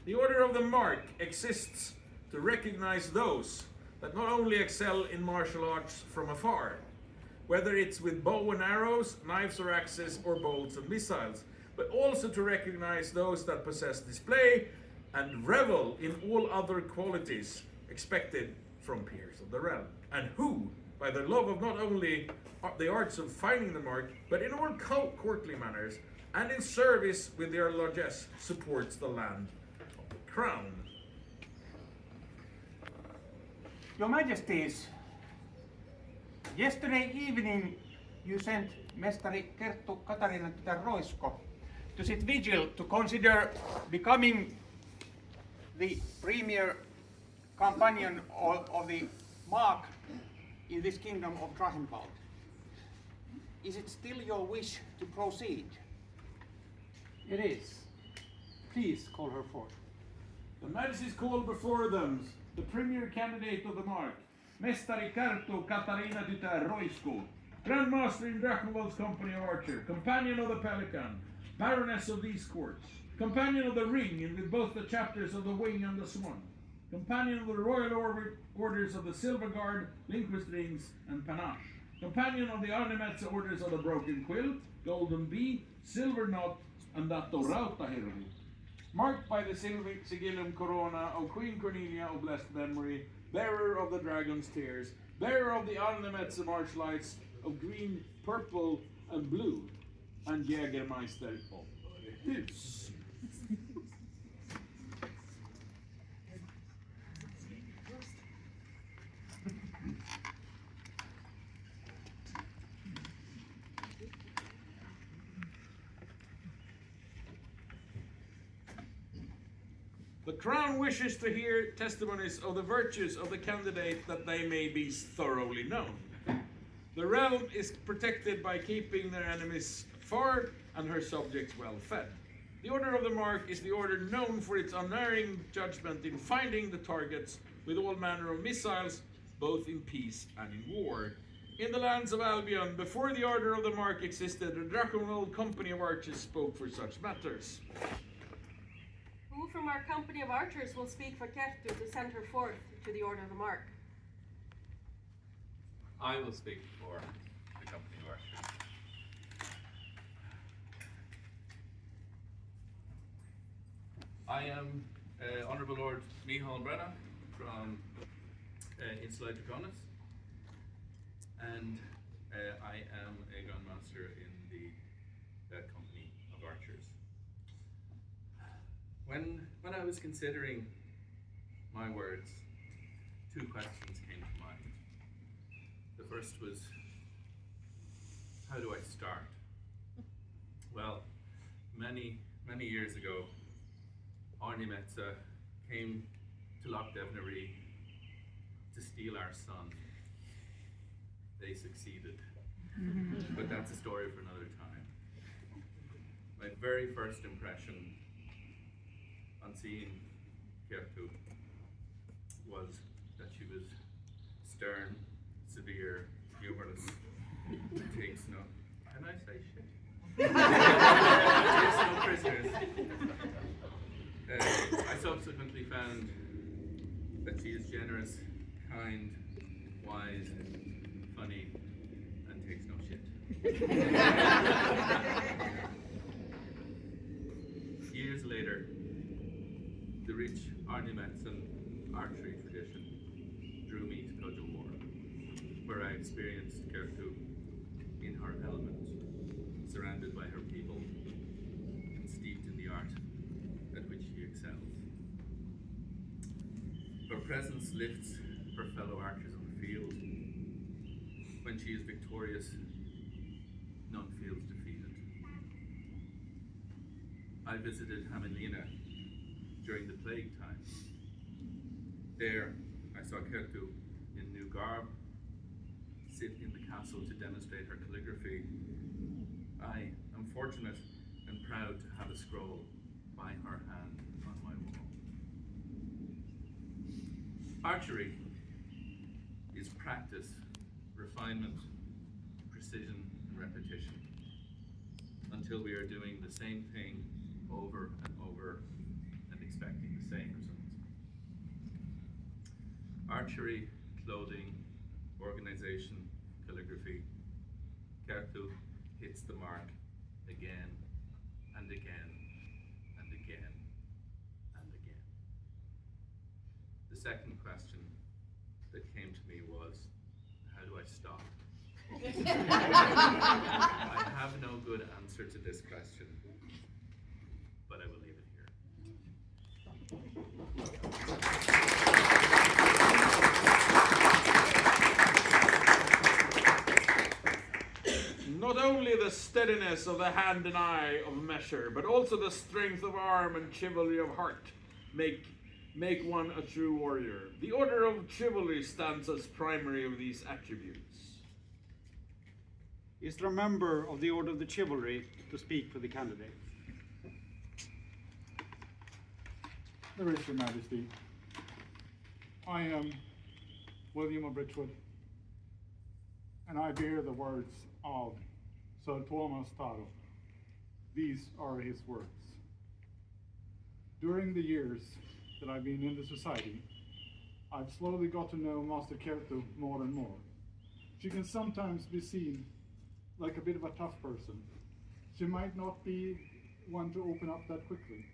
The Order of the Mark exists to recognize those that not only excel in martial arts from afar, whether it's with bow and arrows, knives or axes, or bolts and missiles, but also to recognize those that possess display and revel in all other qualities expected from peers of the realm, and who, by their love of not only the arts of finding the mark, but in all courtly manners, and in service with their largesse, supports the land of the crown. Your Majesties, yesterday evening you sent Mestari Kerttu Katarina tytär Roisko to sit vigil to consider becoming the premier companion of the mark in this kingdom of Drachenwald. Is it still your wish to proceed? It is. Please call her forth. The Majesty's call before them the premier candidate of the mark, Mestari Kerttu Katarina tytär Roisko, Grandmaster in Drachenwald's company of archer, companion of the Pelican, Baroness of these courts, companion of the ring and with both the chapters of the wing and the swan, companion of the royal orders of the silver guard, linguist rings, and panache, companion of the Arnimetsa orders of the broken quilt, golden bee, silver knot, and datto rautahirvi, marked by the sigillum corona of Queen Cornelia of blessed memory, bearer of the dragon's tears, bearer of the Arnimetsa marchlights of green, purple, and blue, and Jägermeister of Hus. The Crown wishes to hear testimonies of the virtues of the candidate that they may be thoroughly known. The realm is protected by keeping their enemies far and her subjects well fed. The Order of the Mark is the order known for its unerring judgment in finding the targets with all manner of missiles, both in peace and in war. In the lands of Albion, before the Order of the Mark existed, a Drachenwald company of archers spoke for such matters. Who from our company of archers will speak for Kerttu to send her forth to the Order of the Mark? I will speak for the company of archers. I am Honourable Lord Micheál Brenna from Insula Draconis, and I am a Grandmaster in the company of archers. When I was considering my words, two questions came to mind. The first was, how do I start? Well, many years ago, Arnimetsa came to Loch Devnaree to steal our son. They succeeded, but that's a story for another time. My very first impression on seeing Kerttu was that she was stern, severe, humorless, takes no, can I say shit? Takes no prisoners. I subsequently found that she is generous, kind, wise, funny, and takes no shit. Years later, the rich Arnimetsan archery tradition drew me to Cudgel War, where I experienced Kerttu in her element, surrounded by her people, and steeped in the art at which she excelled. Her presence lifts her fellow archers on the field. When she is victorious, none feels defeated. I visited Hämeenlinna during the plague time. There, I saw Kerttu in new garb, sit in the castle to demonstrate her calligraphy. I am fortunate and proud to have a scroll by her hand on my wall. Archery is practice, refinement, precision, and repetition, until we are doing the same thing over and over and expecting the same results. Archery, clothing, organization, calligraphy. Kertu hits the mark again and again and again and again. The second question that came to me was, how do I stop? I have no good answer to this question, but I will leave it here. Not only the steadiness of the hand and eye of measure, but also the strength of arm and chivalry of heart make one a true warrior. The order of chivalry stands as primary of these attributes. Is there a member of the Order of the Chivalry to speak for the candidate? There is, Your Majesty. I am William of Richwood, and I bear the words of Sir Thomas Taro. These are his words. During the years that I've been in the society, I've slowly got to know Master Kertu more and more. She can sometimes be seen like a bit of a tough person. She might not be one to open up that quickly.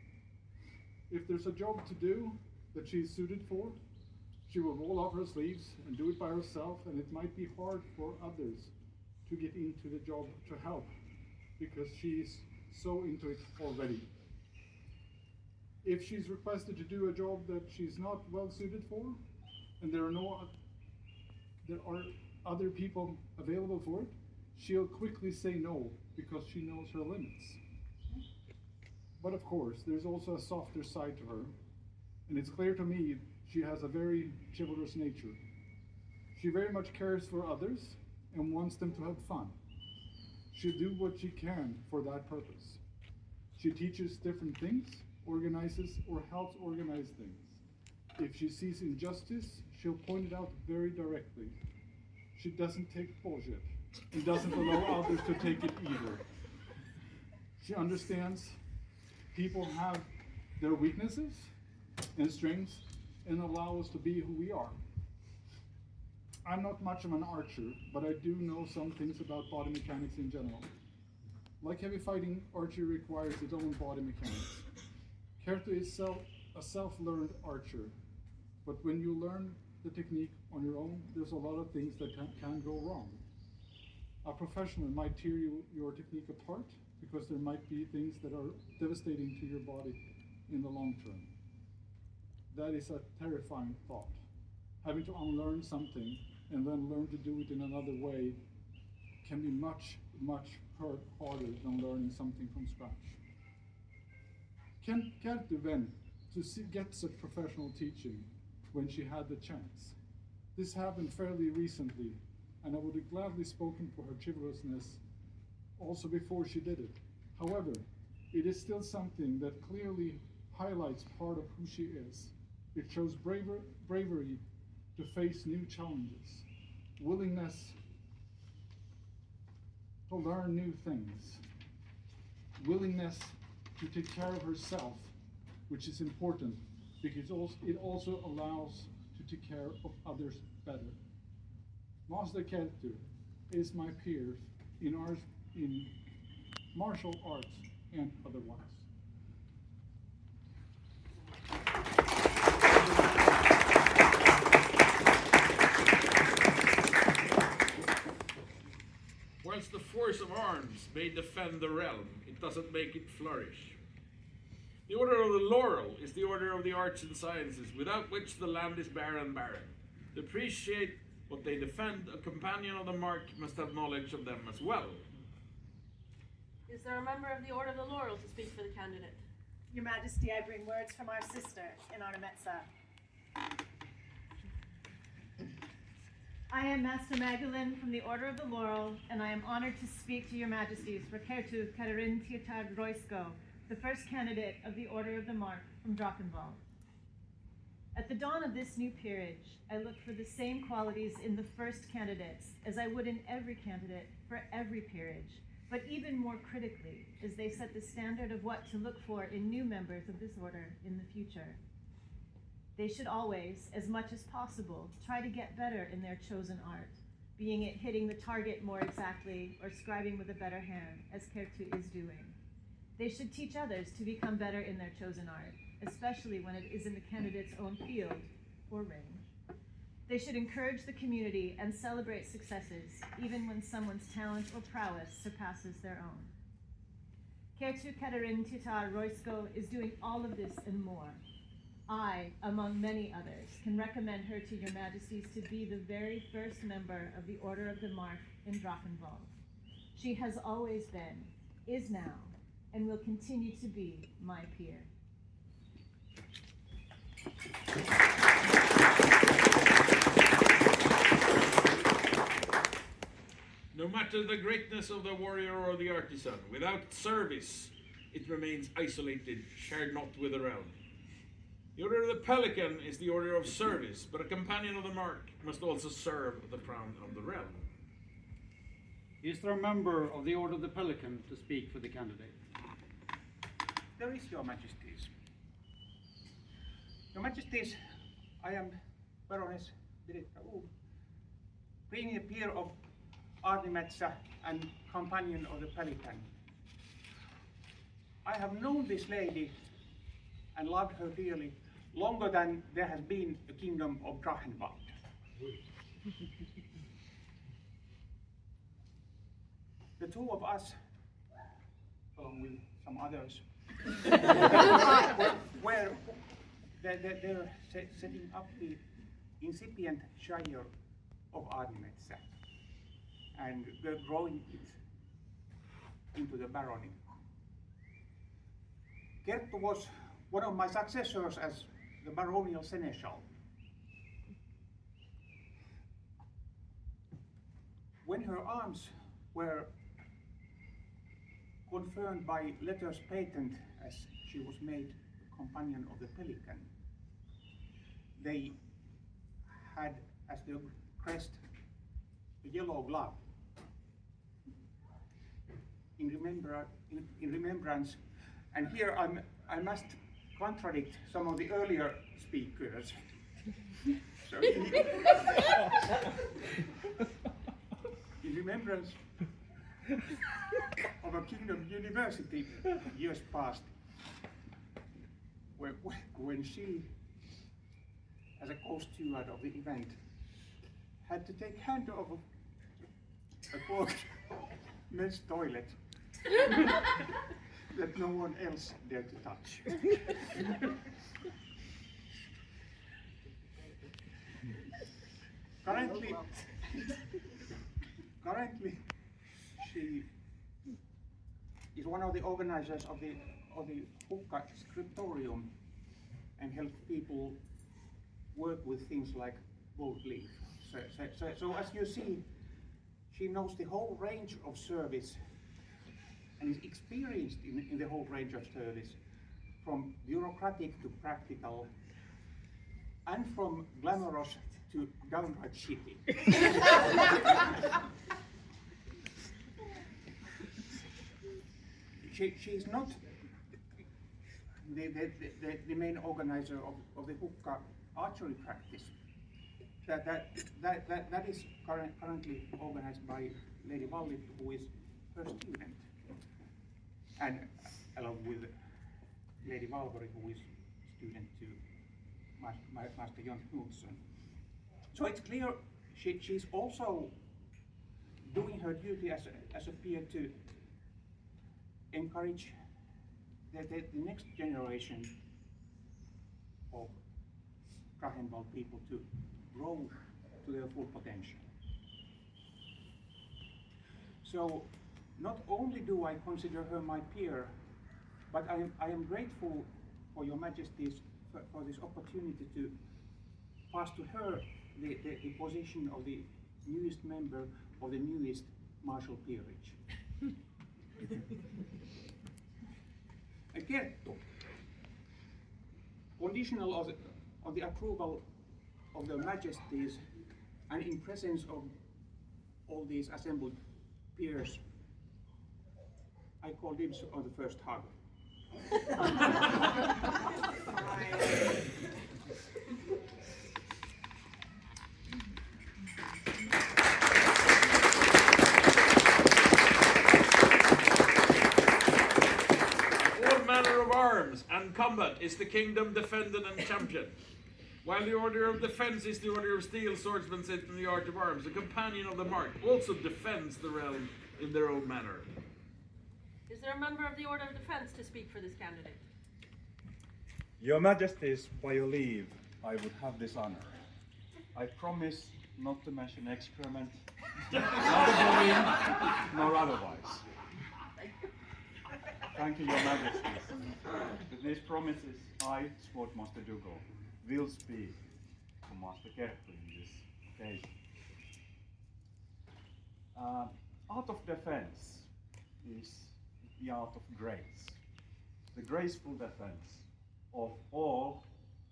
If there's a job to do that she's suited for, she will roll up her sleeves and do it by herself, and it might be hard for others to get into the job to help because she's so into it already. If she's requested to do a job that she's not well suited for, and there are other people available for it, she'll quickly say no because she knows her limits. But of course, there's also a softer side to her, and it's clear to me she has a very chivalrous nature. She very much cares for others and wants them to have fun. She'll do what she can for that purpose. She teaches different things, organizes or helps organize things. If she sees injustice, she'll point it out very directly. She doesn't take bullshit and doesn't allow others to take it either. She understands people have their weaknesses and strengths and allow us to be who we are. I'm not much of an archer, but I do know some things about body mechanics in general. Like heavy fighting, archery requires its own body mechanics. Kertu is a self-learned archer, but when you learn the technique on your own, there's a lot of things that can go wrong. A professional might tear your technique apart because there might be things that are devastating to your body in the long term. That is a terrifying thought. Having to unlearn something and then learn to do it in another way can be much, much harder than learning something from scratch. Kertu went to get such professional teaching when she had the chance. This happened fairly recently, and I would have gladly spoken for her chivalrousness also before she did it. However, it is still something that clearly highlights part of who she is. It shows bravery to face new challenges, willingness to learn new things, willingness to take care of herself, which is important because it also allows to take care of others better. Master Kertu is my peer in martial arts and otherwise. Whilst the force of arms may defend the realm, it doesn't make it flourish. The Order of the Laurel is the order of the arts and sciences, without which the land is barren. To appreciate what they defend, a companion of the mark must have knowledge of them as well. Is there a member of the Order of the Laurel to speak for the candidate? Your Majesty, I bring words from our sister in Arnemetsa. I am Master Magdalene from the Order of the Laurel, and I am honored to speak to your Majesties for Kertu Katarin Tietar Roisko, the first candidate of the Order of the Mark from Drachenwald. At the dawn of this new peerage, I look for the same qualities in the first candidates as I would in every candidate for every peerage, but even more critically, as they set the standard of what to look for in new members of this order in the future. They should always, as much as possible, try to get better in their chosen art, being it hitting the target more exactly or scribing with a better hand, as Kertu is doing. They should teach others to become better in their chosen art, especially when it is in the candidate's own field or range. They should encourage the community and celebrate successes, even when someone's talent or prowess surpasses their own. Kertu Katerin Titar Roisko is doing all of this and more. I, among many others, can recommend her to your majesties to be the very first member of the Order of the Mark in Drachenwald. She has always been, is now, and will continue to be my peer. No matter the greatness of the warrior or the artisan, without service, it remains isolated, shared not with the realm. The Order of the Pelican is the order of service, but a companion of the Mark must also serve the crown of the realm. Is there a member of the Order of the Pelican to speak for the candidate? There is, Your Majesties. Your Majesties, I am Baroness Birgitta Uhl, Premier Peer of Arnimetsa and Companion of the Pelican. I have known this lady and loved her dearly longer than there has been a kingdom of Drachenwald. The two of us, along with some others, were they're setting up the incipient shire of Arnimetsa and growing it into the barony. Kertu was one of my successors as the baronial seneschal. When her arms were confirmed by letters patent as she was made companion of the Pelican, they had as their crest a yellow glove in remembrance. And here I must contradict some of the earlier speakers. So in remembrance of a Kingdom University years past, when she, as a co-steward of the event, had to take hand of a clogged men's toilet that no one else dared to touch. Currently, she is one of the organizers of the Hukka scriptorium and helps people work with things like gold leaf. So as you see, she knows the whole range of service and is experienced in the whole range of service, from bureaucratic to practical, and from glamorous to downright shitty. She's not the main organizer of the Hukka archery practice. That is currently organized by Lady Valli, who is her student, and along with Lady Valvori, who is student to Master Jan Knudsen. So it's clear she's also doing her duty as a peer to encourage the next generation of Drachenwald people to grow to their full potential. So not only do I consider her my peer, but I am grateful for your majesties for this opportunity to pass to her the position of the newest member of the newest martial peerage. Kertu, conditional of the approval of the majesties and in presence of all these assembled peers, I call dibs on the first hug. All manner of arms and combat is the kingdom defended and championed. While the order of defense is the order of steel, swordsmen sit in the art of arms. The companion of the mark also defends the realm in their own manner. Is there a member of the Order of Defense to speak for this candidate? Your Majesties, by your leave, I would have this honor. I promise not to mention excrement, neither bullying nor otherwise. Thank you, Your Majesties. With these promises, I, Swordmaster Dougal, will speak to Master Kerttu in this occasion. Art of defense is the art of grace, the graceful defense of all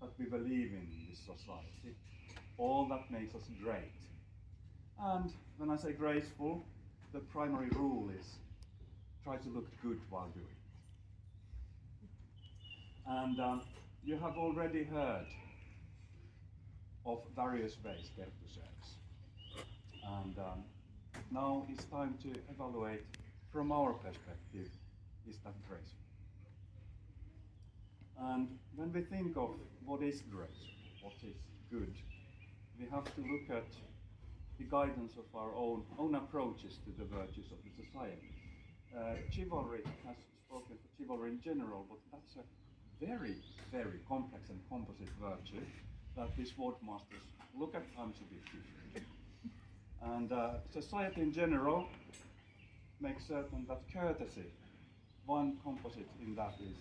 that we believe in this society, all that makes us great. And when I say graceful, the primary rule is try to look good while doing it. And you have already heard of various ways Kerttu serves. And now it's time to evaluate from our perspective, is that graceful? And when we think of what is graceful, what is good, we have to look at the guidance of our own approaches to the virtues of the society. Chivalry has spoken for chivalry in general, but that's a very, very complex and composite virtue that the swordmasters look at times a bit differently. And society in general makes certain that courtesy, one composite in that, is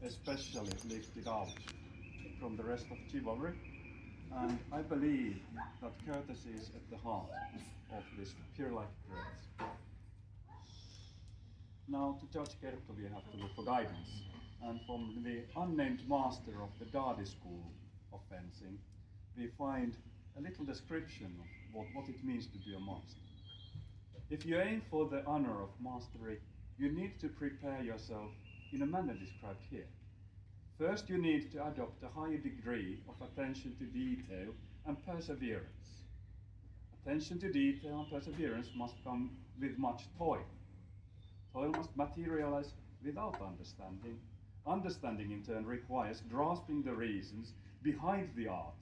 especially lifted out from the rest of chivalry. And I believe that courtesy is at the heart of this peer-like grace. Now, to judge Kerttu, we have to look for guidance. And from the unnamed master of the Dadi school of fencing, we find a little description of what it means to be a master. If you aim for the honor of mastery, you need to prepare yourself in a manner described here. First, you need to adopt a high degree of attention to detail and perseverance. Attention to detail and perseverance must come with much toil. Toil must materialize without understanding. Understanding, in turn, requires grasping the reasons behind the art,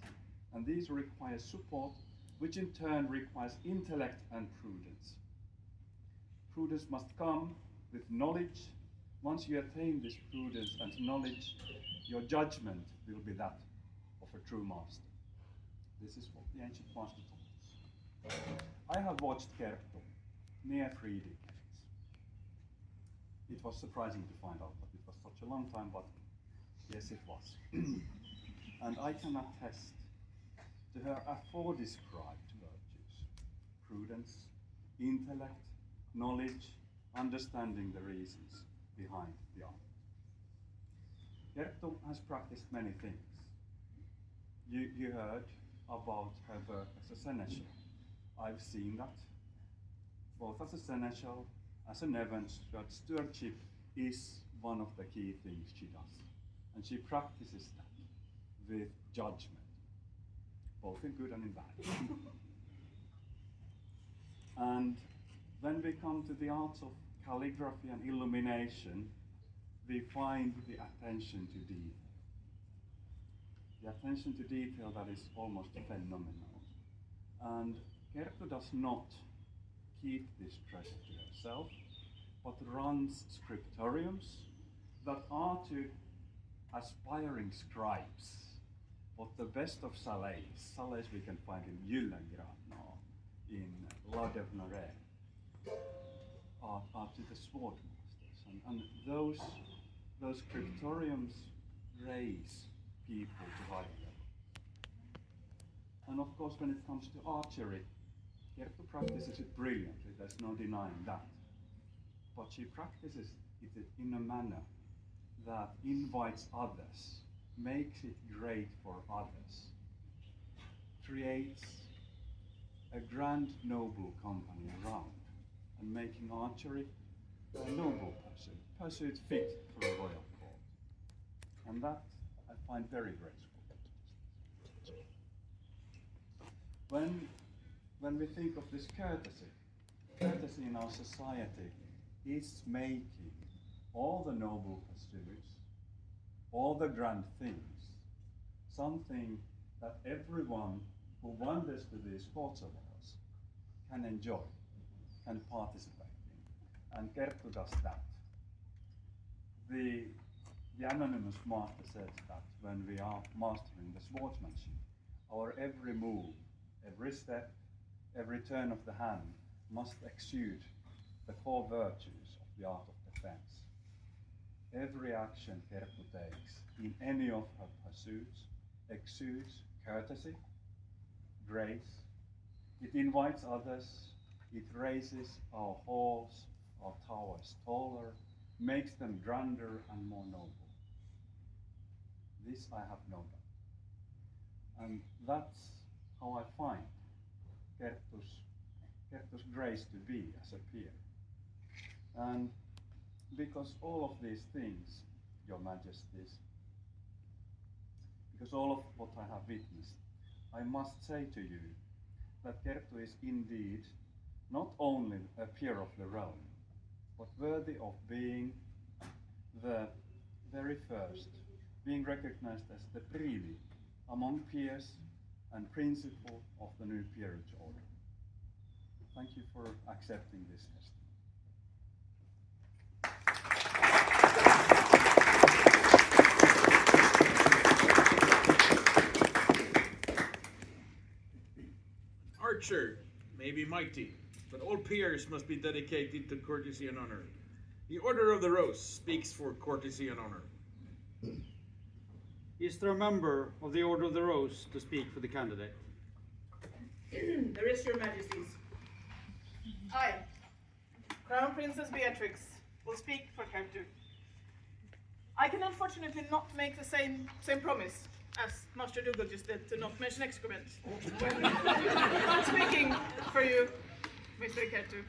and these require support, which in turn requires intellect and prudence. Prudence must come with knowledge. Once you attain this prudence and knowledge, your judgment will be that of a true master. This is what the ancient master taught us. I have watched Kerttu near 3 decades. It was surprising to find out that it was such a long time, but yes, it was. And I can attest to her aforedescribed virtues: prudence, intellect, knowledge, understanding the reasons behind the art. Kerttu has practiced many things. You heard about her work as a seneschal. I've seen that, both as a seneschal, as an event stewardship is one of the key things she does. And she practices that with judgment, both in good and in bad. And when we come to the arts of calligraphy and illumination, we find the attention to detail. The attention to detail that is almost phenomenal. And Kerttu does not keep this treasure to herself, but runs scriptoriums that are to aspiring scribes, but the best of salets we can find in Gyllengrad or in La Devnare, are to the swordmasters. And those scriptoriums raise people to higher level. And of course, when it comes to archery, Kerttu practices it brilliantly, there's no denying that. But she practices it in a manner that invites others, makes it great for others, creates a grand noble company around, and making archery a noble pursuit fit for a royal court. And that I find very graceful. When we think of this courtesy in our society is making all the noble pursuits, all the grand things, something that everyone who wanders to these courts of ours can enjoy and participate in. And Kerttu does that. The anonymous master says that when we are mastering the swordsmanship, our every move, every step, every turn of the hand must exude the core virtues of the art of defense. Every action Kerttu takes in any of her pursuits exudes courtesy, grace. It invites others, it raises our halls, our towers taller, makes them grander and more noble. This I have no doubt. And that's how I find Kerttu's grace to be as a peer. And because all of these things, Your Majesties, because all of what I have witnessed, I must say to you that Kerttu is indeed not only a peer of the realm, but worthy of being the very first, being recognized as the privy among peers and principal of the new peerage order. Thank you for accepting this testimony. Archer may be mighty, but all peers must be dedicated to courtesy and honor. The Order of the Rose speaks for courtesy and honor. Is there a member of the Order of the Rose to speak for the candidate? There is, Your Majesties. I, Crown Princess Beatrix, will speak for Kerttu. I can unfortunately not make the same promise as Master Dougal just did to not mention excrement. I'm speaking for you, Mr. Kerttu.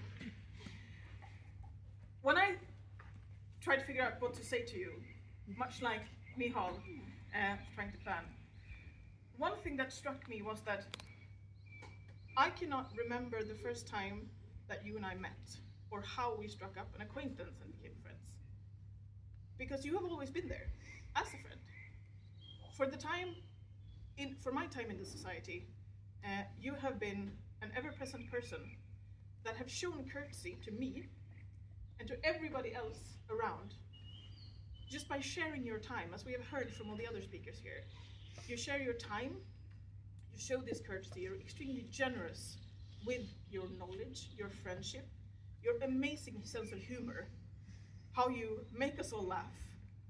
When I tried to figure out what to say to you, much like Mihal trying to plan, one thing that struck me was that I cannot remember the first time that you and I met, or how we struck up an acquaintance and became friends. Because you have always been there, as a friend. For my time in the society, you have been an ever-present person that have shown courtesy to me and to everybody else around, just by sharing your time, as we have heard from all the other speakers here. You share your time, you show this courtesy, you're extremely generous with your knowledge, your friendship, your amazing sense of humor, how you make us all laugh,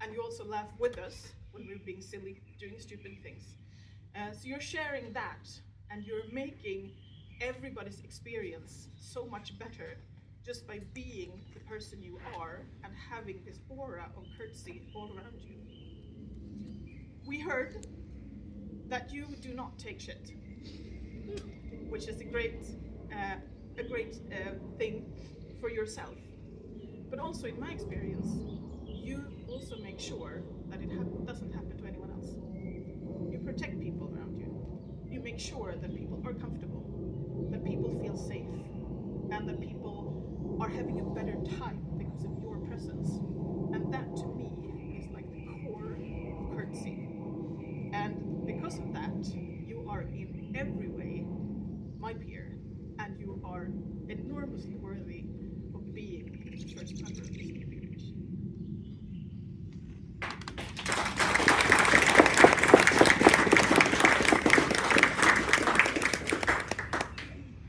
and you also laugh with us when we're being silly, doing stupid things. So you're sharing that, and you're making everybody's experience so much better just by being the person you are and having this aura of courtesy all around you. We heard that you do not take shit, which is a great thing for yourself. But also in my experience, you also make sure that it doesn't happen to anyone else. You protect people around you. You make sure that people are comfortable, that people feel safe, and that people are having a better time because of your presence. And that, to me, is like the core of courtesy. And because of that, you are in every way my peer, and you are enormously worthy of being the first member of this peerage.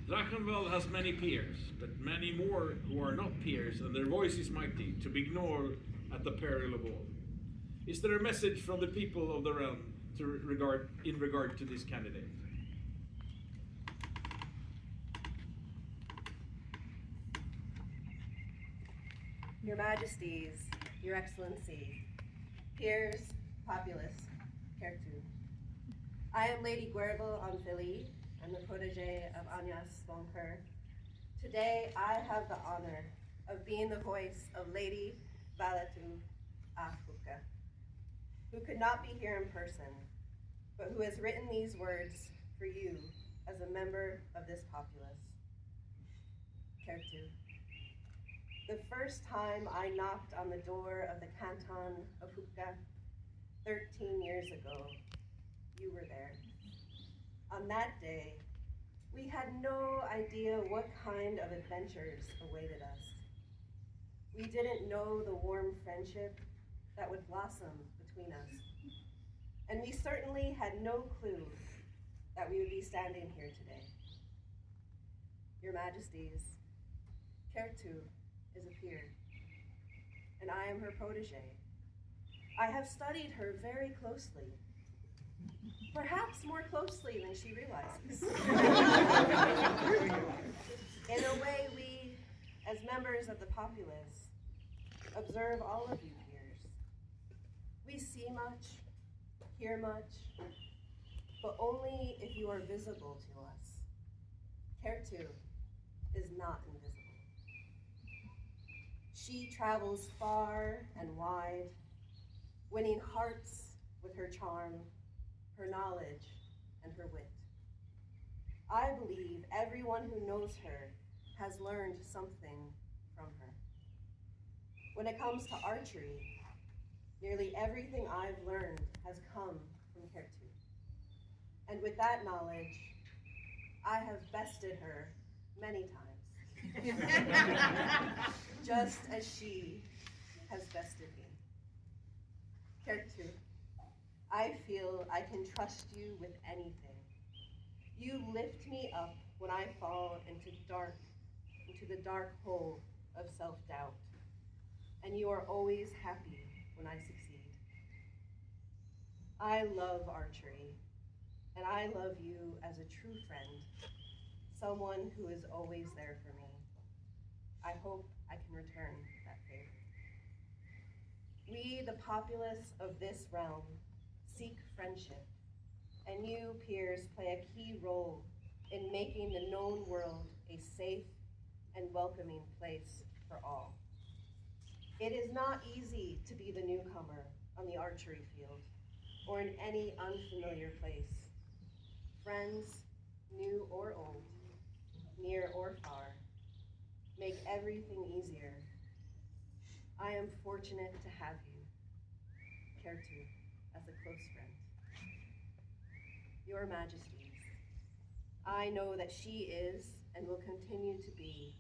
Drachenwald has many peers, but many more who are not peers, and their voice is mighty, to be ignored at the peril of all. Is there a message from the people of the realm in regard to this candidate? Your Majesties, Your Excellency, peers, populace, Kerttu. I am Lady Guerville Anfili. I'm the protege of Agnes Boncoeur. Today, I have the honor of being the voice of Lady Valatu Ahuka, who could not be here in person, but who has written these words for you as a member of this populace. Kertu. The first time I knocked on the door of the canton of Hukka 13 years ago, you were there. On that day, we had no idea what kind of adventures awaited us. We didn't know the warm friendship that would blossom between us. And we certainly had no clue that we would be standing here today. Your Majesties, Kertu is a peer, and I am her protege. I have studied her very closely, perhaps more closely than she realizes. In a way, we, as members of the populace, observe all of you peers. We see much, hear much, but only if you are visible to us. Kertu is not invisible. She travels far and wide, winning hearts with her charm, her knowledge, and her wit. I believe everyone who knows her has learned something from her. When it comes to archery, nearly everything I've learned has come from Kertu. And with that knowledge, I have bested her many times. Just as she has bested me. Kertu, I feel I can trust you with anything. You lift me up when I fall into the dark hole of self-doubt. And you are always happy when I succeed. I love archery, and I love you as a true friend, someone who is always there for me. I hope I can return that favor. We, the populace of this realm, seek friendship, and you, peers, play a key role in making the known world a safe and welcoming place for all. It is not easy to be the newcomer on the archery field or in any unfamiliar place. Friends, new or old, near or far, make everything easier. I am fortunate to have you, Kertu, as a close friend. Your Majesties, I know that she is and will continue to be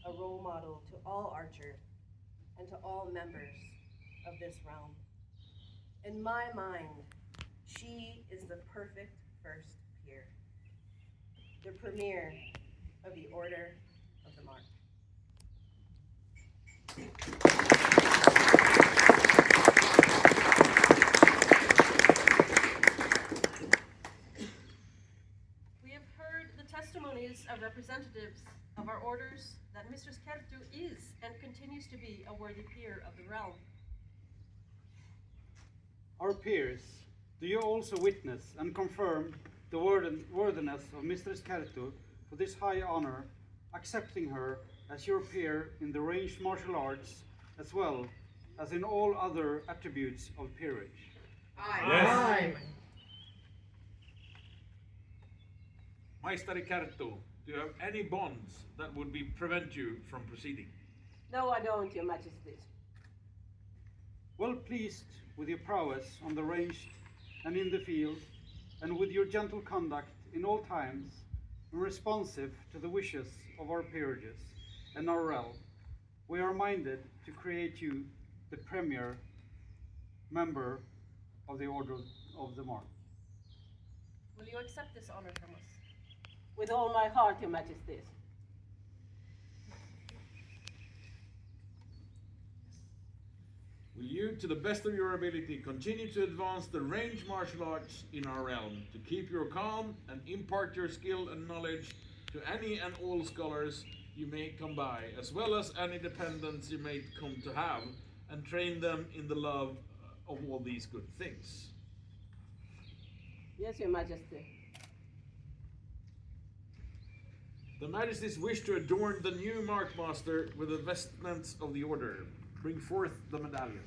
a role model to all archers and to all members of this realm. In my mind, she is the perfect first peer, the premier of the Order of the Mark. We have heard the testimonies of representatives of our orders that Mistress Kertu is and continues to be a worthy peer of the realm. Our peers, do you also witness and confirm the worthiness of Mistress Kertu for this high honor, accepting her as your peer in the ranged martial arts, as well as in all other attributes of peerage? Yes. Maestari Kertu, do you have any bonds that would prevent you from proceeding? No, I don't, Your Majesties. Well pleased with your prowess on the range and in the field, and with your gentle conduct in all times, and responsive to the wishes of our peerages and our realm, we are minded to create you the premier member of the Order of the Mark. Will you accept this honor from us? With all my heart, Your Majesties. Will you, to the best of your ability, continue to advance the ranged martial arts in our realm, to keep your calm and impart your skill and knowledge to any and all scholars you may come by, as well as any dependents you may come to have, and train them in the love of all these good things? Yes, Your Majesty. The Majesties wish to adorn the new Markmaster with the vestments of the order. Bring forth the medallion.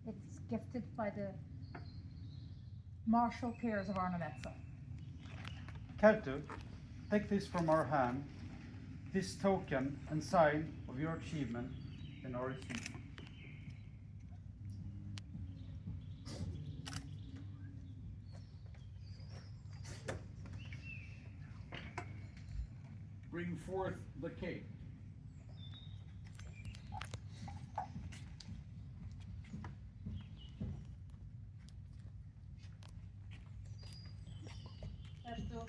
It's gifted by the Marshal Peers of Arnamezzo. Kertu, take this from our hand, this token and sign of your achievement in our esteem. Bring forth the cape. Kertu,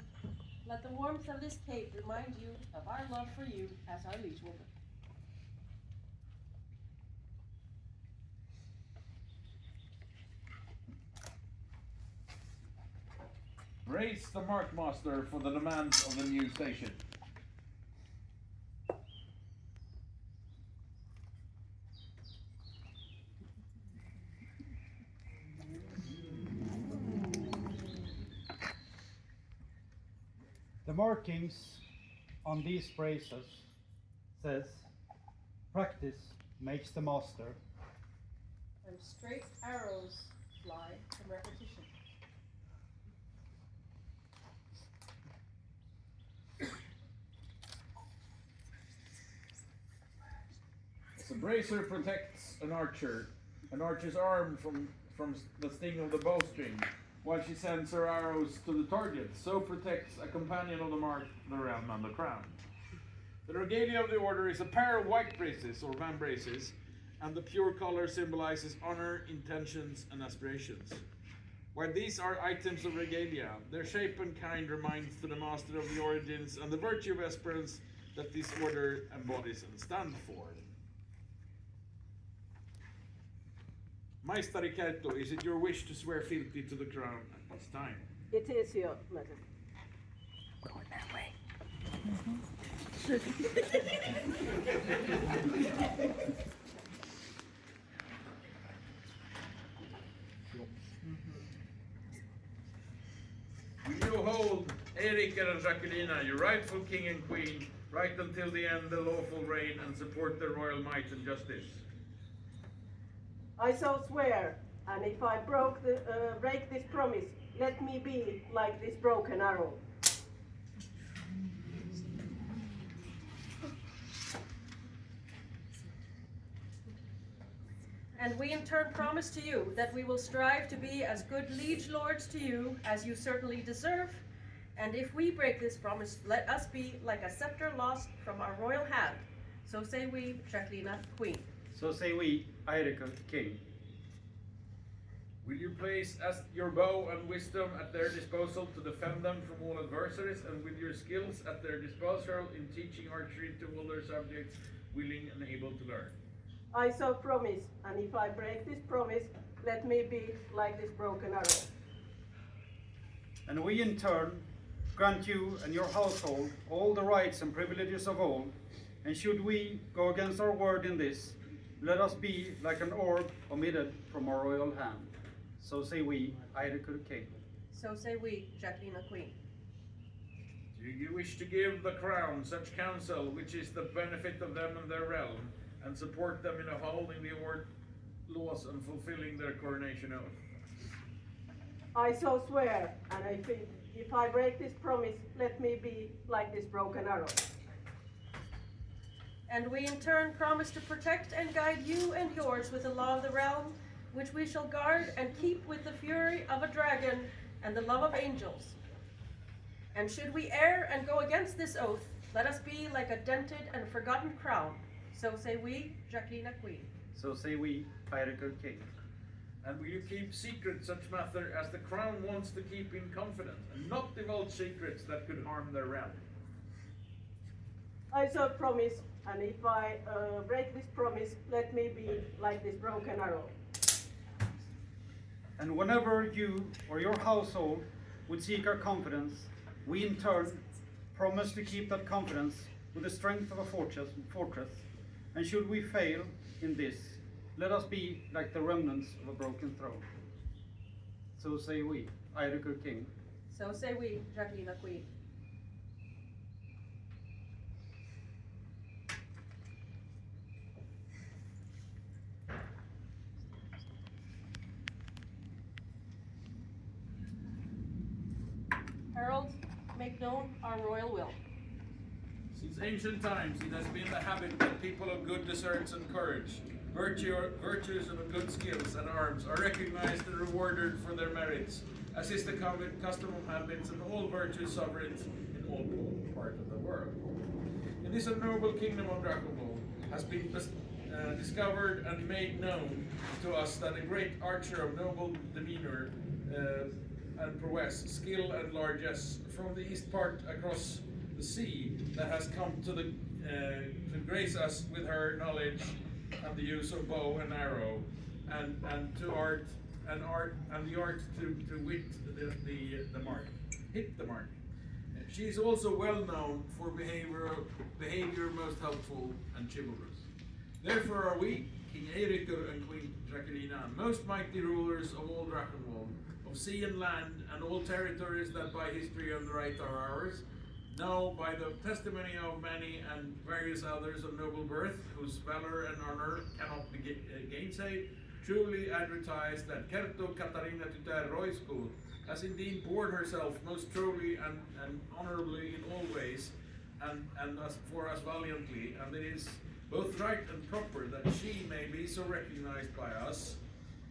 let the warmth of this cape remind you of our love for you as our liege woman. Brace the Markmaster for the demands of the new station. The markings on these braces says, practice makes the master. And straight arrows fly from repetition. The bracer protects an archer's arm from the sting of the bowstring, while she sends her arrows to the target. So protects a companion of the mark, the realm, and the crown. The regalia of the order is a pair of white braces, or van braces, and the pure color symbolizes honor, intentions, and aspirations. While these are items of regalia, their shape and kind reminds to the master of the origins and the virtue of esperance that this order embodies and stands for. Maestari Kertu, is it your wish to swear fealty to the crown at this time? It is, Your Majesty. Going that way. Will you hold Erika and Jacquelina, your rightful king and queen, right until the end the lawful reign and support their royal might and justice? I so swear, and if I break this promise, let me be like this broken arrow. And we in turn promise to you that we will strive to be as good liege lords to you as you certainly deserve. And if we break this promise, let us be like a scepter lost from our royal hand. So say we, Jacquelina, Queen. So say we, Eirik, king. Will you place as your bow and wisdom at their disposal to defend them from all adversaries, and with your skills at their disposal in teaching archery to all their subjects, willing and able to learn? I so promise, and if I break this promise, let me be like this broken arrow. And we in turn grant you and your household all the rights and privileges of old, and should we go against our word in this, let us be like an orb omitted from our royal hand. So say we, Eirik king. So say we, Jacquelina, Queen. Do you wish to give the crown such counsel which is the benefit of them and their realm, and support them in upholding the laws and fulfilling their coronation oath? I so swear, and if I break this promise, let me be like this broken arrow. And we in turn promise to protect and guide you and yours with the law of the realm, which we shall guard and keep with the fury of a dragon and the love of angels. And should we err and go against this oath, let us be like a dented and forgotten crown. So say we, Jacquelina, Queen. So say we, Eirik king. And will you keep secret such matter as the crown wants to keep in confidence, and not divulge secrets that could harm their realm? I so promise, and if I break this promise, let me be like this broken arrow. And whenever you or your household would seek our confidence, we in turn promise to keep that confidence with the strength of a fortress. And should we fail in this, let us be like the remnants of a broken throne. So say we, Eiríkur King. So say we, Jacqueline Queen. Herald, make known our royal will. Since ancient times, it has been the habit that people of good deserts and courage, virtues and good skills and arms are recognized and rewarded for their merits, as is the custom of habits and all virtuous sovereigns in all parts of the world. In this noble kingdom of Drachenwald has been discovered and made known to us that a great archer of noble demeanor and prowess, skill and largesse from the east part across the sea that has come to grace us with her knowledge and the use of bow and arrow, and the art to hit the mark. She is also well known for behavior most helpful and chivalrous. Therefore are we, King Eiríkur and Queen Jacqueline, most mighty rulers of all Drachenwald, of sea and land, and all territories that by history and right are ours, now by the testimony of many and various others of noble birth, whose valor and honor cannot be gainsaid, truly advertise that Kerto Katarina tytär Roisko has indeed borne herself most truly and honorably in all ways, and for us valiantly, and it is both right and proper that she may be so recognized by us,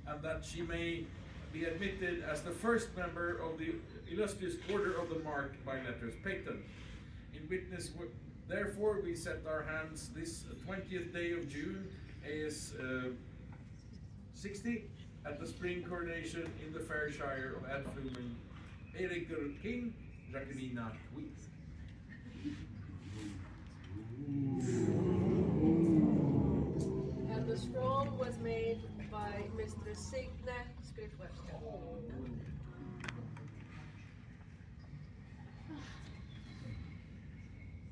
and that she may be admitted as the first member of the illustrious Order of the Mark by letters patent. In witness, therefore, we set our hands this 20th day of June, AS 60, at the spring coronation in the fair shire of Edflumen, Eiríkur King, Jacqueline Queen. And the scroll was made by Mr. Signe Skrifwerska.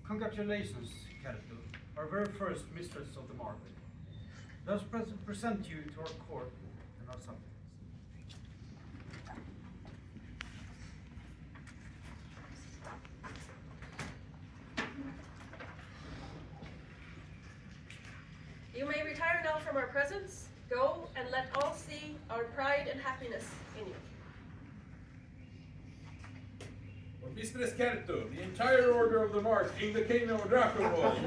Congratulations, Kerto, our very first mistress of the market. Thus present you to our court and our subjects. You may retire now from our presence. Go and let all see our pride and happiness in you. For Mistress Kerto, the entire Order of the Mark in the Kingdom of Drachenwald.